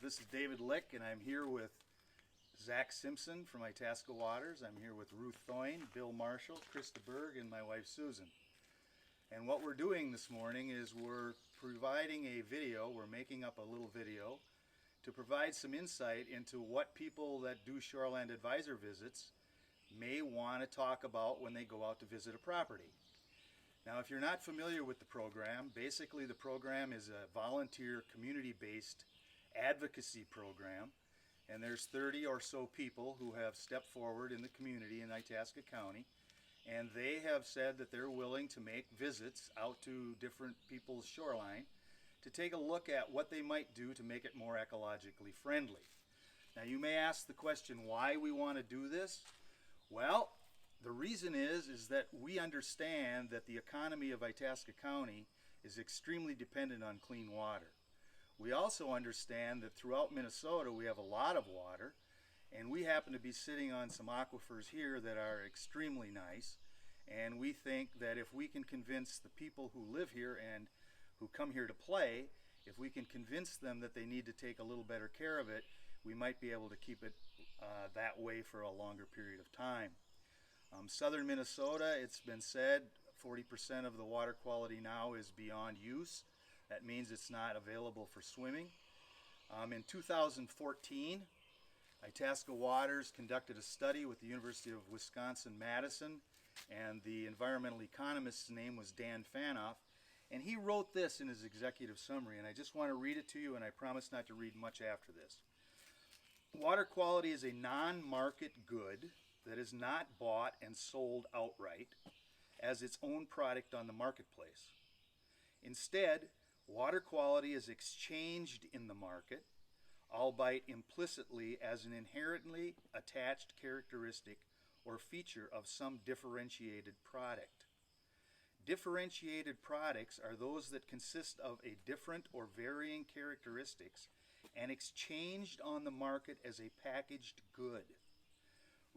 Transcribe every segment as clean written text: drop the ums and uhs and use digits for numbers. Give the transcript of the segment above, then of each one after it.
This is David Lick, and I'm here with Zach Simpson from Itasca Waters. I'm here with Ruth Thoyne, Bill Marshall, Krista Berg, and my wife Susan. And what we're doing this morning is we're providing a video, we're making up a little video to provide some insight into what people that do Shoreland Advisor visits may want to talk about when they go out to visit a property. Now, if you're not familiar with the program, basically the program is a volunteer community-based advocacy program, and there's 30 or so people who have stepped forward in the community in Itasca County, and they have said that they're willing to make visits out to different people's shoreline to take a look at what they might do to make it more ecologically friendly. Now, you may ask the question why we want to do this. Well, the reason is that we understand that the economy of Itasca County is extremely dependent on clean water. We also understand that throughout Minnesota we have a lot of water, and we happen to be sitting on some aquifers here that are extremely nice, and we think that if we can convince the people who live here and who come here to play, if we can convince them that they need to take a little better care of it, we might be able to keep it that way for a longer period of time. Southern Minnesota, it's been said 40% of the water quality now is beyond use. That means it's not available for swimming. In 2014, Itasca Waters conducted a study with the University of Wisconsin-Madison, and the environmental economist's name was Dan Fanoff, and he wrote this in his executive summary, and I just want to read it to you, and I promise not to read much after this. Water quality is a non-market good that is not bought and sold outright as its own product on the marketplace. Instead, water quality is exchanged in the market, albeit implicitly as an inherently attached characteristic or feature of some differentiated product. Differentiated products are those that consist of a different or varying characteristics and exchanged on the market as a packaged good.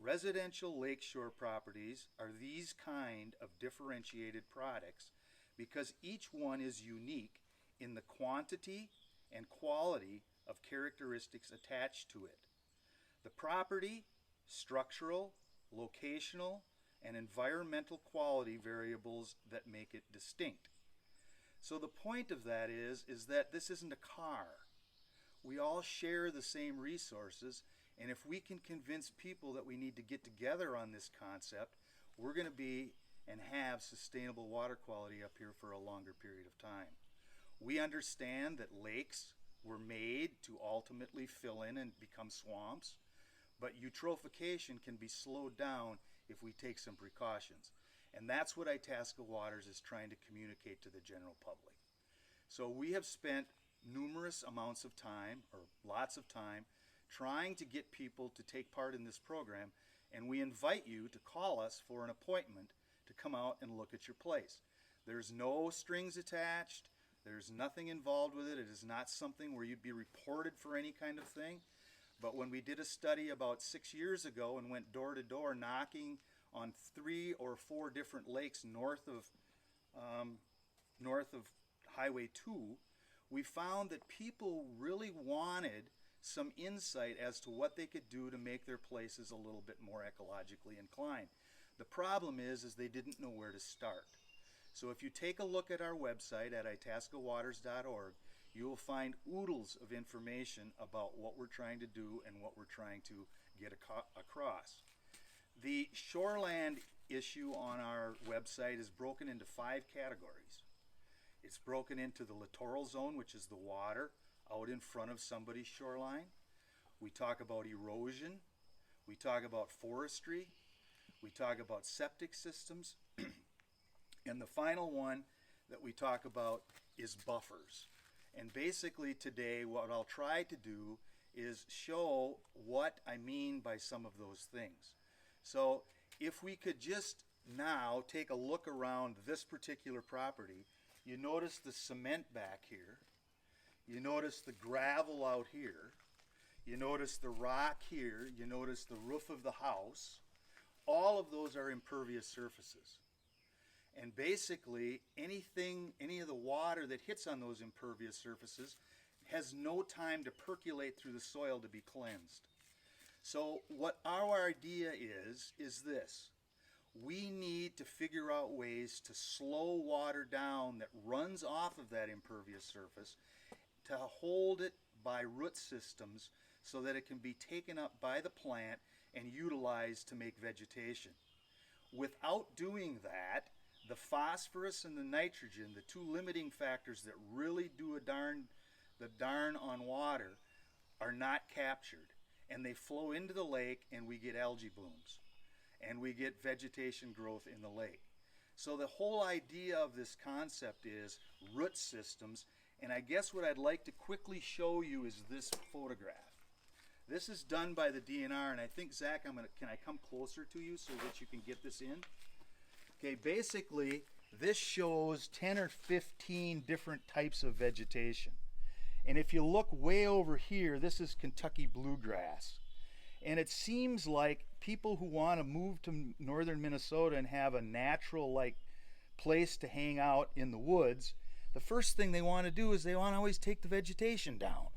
Residential lakeshore properties are these kind of differentiated products because each one is unique in the quantity and quality of characteristics attached to it. The property, structural, locational, and environmental quality variables that make it distinct. So the point of that is that this isn't a car. We all share the same resources, and if we can convince people that we need to get together on this concept, we're going to be and have sustainable water quality up here for a longer period of time. We understand that lakes were made to ultimately fill in and become swamps, but eutrophication can be slowed down if we take some precautions. And that's what Itasca Waters is trying to communicate to the general public. So we have spent numerous amounts of time, or lots of time, trying to get people to take part in this program, and we invite you to call us for an appointment to come out and look at your place. There's no strings attached, there's nothing involved with it, it is not something where you'd be reported for any kind of thing. But when we did a study about 6 years ago and went door to door knocking on 3 or 4 different lakes north of Highway 2, we found that people really wanted some insight as to what they could do to make their places a little bit more ecologically inclined. The problem is they didn't know where to start. So if you take a look at our website at itascawaters.org, you will find oodles of information about what we're trying to do and what we're trying to get across. The shoreland issue on our website is broken into 5 categories. It's broken into the littoral zone, which is the water out in front of somebody's shoreline. We talk about erosion. We talk about forestry. We talk about septic systems. And the final one that we talk about is buffers. And basically today what I'll try to do is show what I mean by some of those things. So if we could just now take a look around this particular property, you notice the cement back here, you notice the gravel out here, you notice the rock here, you notice the roof of the house. All of those are impervious surfaces. And basically any of the water that hits on those impervious surfaces has no time to percolate through the soil to be cleansed. So what our idea is this. We need to figure out ways to slow water down that runs off of that impervious surface, to hold it by root systems so that it can be taken up by the plant and utilized to make vegetation. Without doing that, the phosphorus and the nitrogen, the two limiting factors that really do the darn on water, are not captured, and they flow into the lake, and we get algae blooms, and we get vegetation growth in the lake. So the whole idea of this concept is root systems, and I guess what I'd like to quickly show you is this photograph. This is done by the DNR, and I think, Zach, can I come closer to you so that you can get this in? Okay, basically, this shows 10 or 15 different types of vegetation. And if you look way over here, this is Kentucky bluegrass. And it seems like people who want to move to northern Minnesota and have a natural place to hang out in the woods, the first thing they want to do is they want to always take the vegetation down.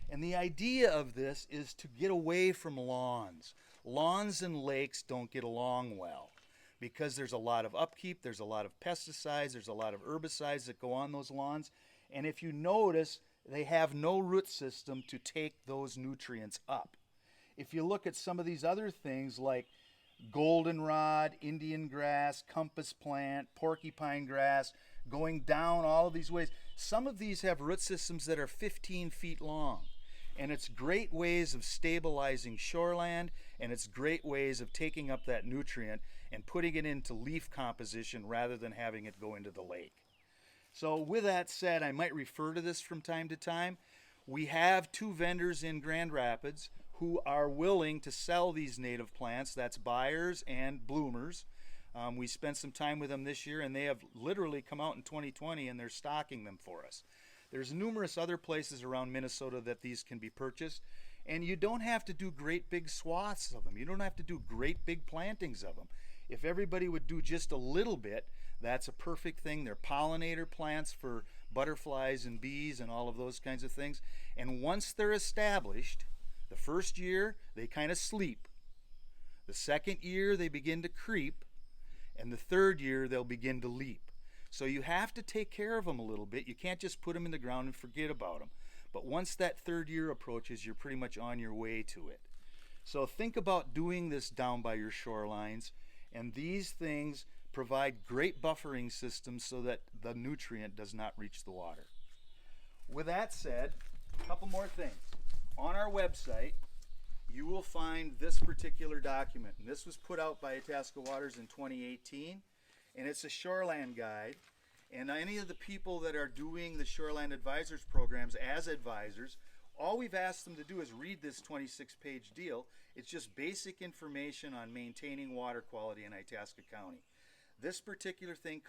And the idea of this is to get away from lawns. Lawns and lakes don't get along well because there's a lot of upkeep, there's a lot of pesticides, there's a lot of herbicides that go on those lawns. And if you notice, they have no root system to take those nutrients up. If you look at some of these other things like goldenrod, Indian grass, compass plant, porcupine grass, going down all of these ways, some of these have root systems that are 15 feet long. And it's great ways of stabilizing shoreland, and it's great ways of taking up that nutrient and putting it into leaf composition rather than having it go into the lake. So with that said, I might refer to this from time to time. We have 2 vendors in Grand Rapids who are willing to sell these native plants. That's buyers and bloomers. We spent some time with them this year, and they have literally come out in 2020 and they're stocking them for us. There's numerous other places around Minnesota that these can be purchased, and you don't have to do great big swaths of them. You don't have to do great big plantings of them. If everybody would do just a little bit, that's a perfect thing. They're pollinator plants for butterflies and bees and all of those kinds of things. And once they're established, the first year they kind of sleep. The second year they begin to creep, and the third year they'll begin to leap. So you have to take care of them a little bit. You can't just put them in the ground and forget about them. But once that third year approaches, you're pretty much on your way to it. So think about doing this down by your shorelines, and these things provide great buffering systems so that the nutrient does not reach the water. With that said, a couple more things. On our website, you will find this particular document, and this was put out by Itasca Waters in 2018. And it's a shoreland guide, and any of the people that are doing the Shoreland Advisors Programs as advisors, all we've asked them to do is read this 26-page deal. It's just basic information on maintaining water quality in Itasca County. This particular thing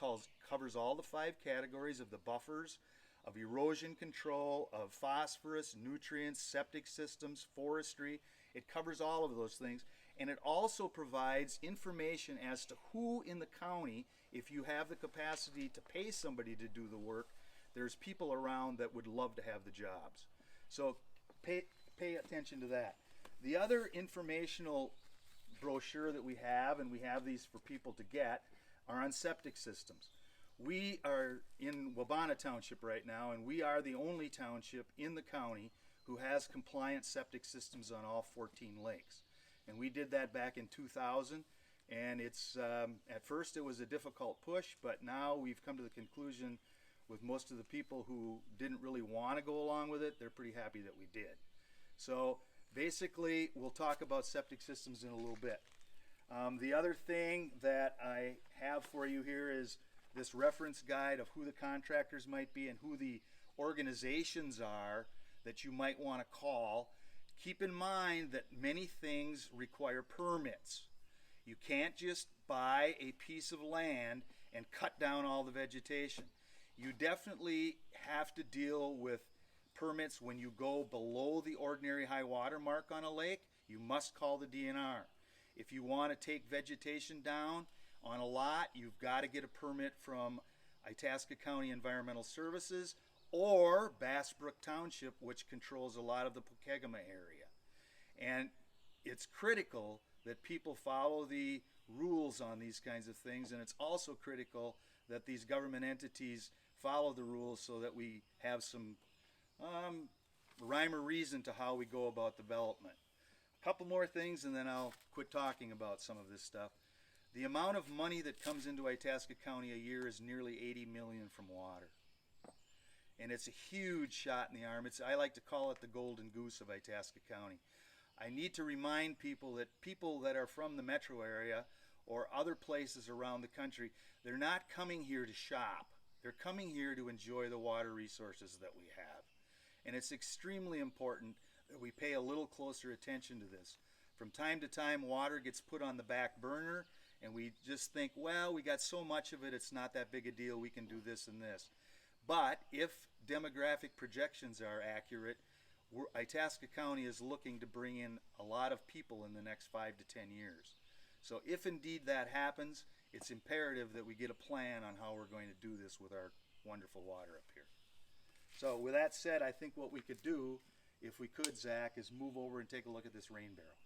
covers all the 5 categories of the buffers, of erosion control, of phosphorus, nutrients, septic systems, forestry. It covers all of those things. And it also provides information as to who in the county, if you have the capacity to pay somebody to do the work, there's people around that would love to have the jobs. So pay attention to that. The other informational brochure that we have, and we have these for people to get, are on septic systems. We are in Wabana Township right now, and we are the only township in the county who has compliant septic systems on all 14 lakes. And we did that back in 2000, and it's at first it was a difficult push, but now we've come to the conclusion with most of the people who didn't really want to go along with it, they're pretty happy that we did. So basically, we'll talk about septic systems in a little bit. The other thing that I have for you here is this reference guide of who the contractors might be and who the organizations are that you might want to call. Keep in mind that many things require permits. You can't just buy a piece of land and cut down all the vegetation. You definitely have to deal with permits when you go below the ordinary high water mark on a lake. You must call the DNR. If you want to take vegetation down on a lot, you've got to get a permit from Itasca County Environmental Services, or Bass Brook Township, which controls a lot of the Pokegama area. And it's critical that people follow the rules on these kinds of things, and it's also critical that these government entities follow the rules so that we have some rhyme or reason to how we go about development. A couple more things and then I'll quit talking about some of this stuff. The amount of money that comes into Itasca County a year is nearly $80 million from water. And it's a huge shot in the arm. I like to call it the golden goose of Itasca County. I need to remind people that are from the metro area or other places around the country, they're not coming here to shop. They're coming here to enjoy the water resources that we have. And it's extremely important that we pay a little closer attention to this. From time to time, water gets put on the back burner, and we just think, well, we got so much of it, it's not that big a deal, we can do this and this. But if demographic projections are accurate, Itasca County is looking to bring in a lot of people in the next 5 to 10 years. So if indeed that happens, it's imperative that we get a plan on how we're going to do this with our wonderful water up here. So with that said, I think what we could do, if we could, Zach, is move over and take a look at this rain barrel.